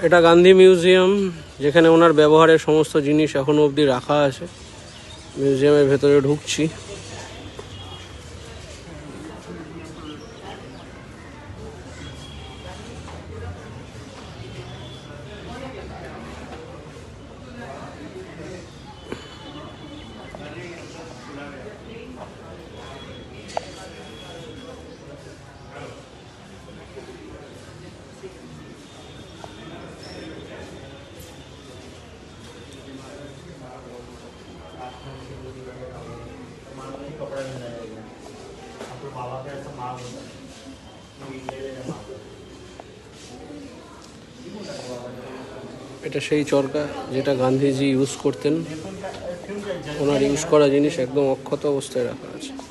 এটা গান্ধী মিউজিয়াম, যেখানে ওনার ব্যবহারের সমস্ত জিনিস এখনো অবধি রাখা আছে। মিউজিয়ামের ভেতরে ঢুকছি। এটা সেই চরকা যেটা গান্ধীজি ইউজ করতেন। ওনার ইউজ করা জিনিস একদম অক্ষত অবস্থায় রাখা আছে।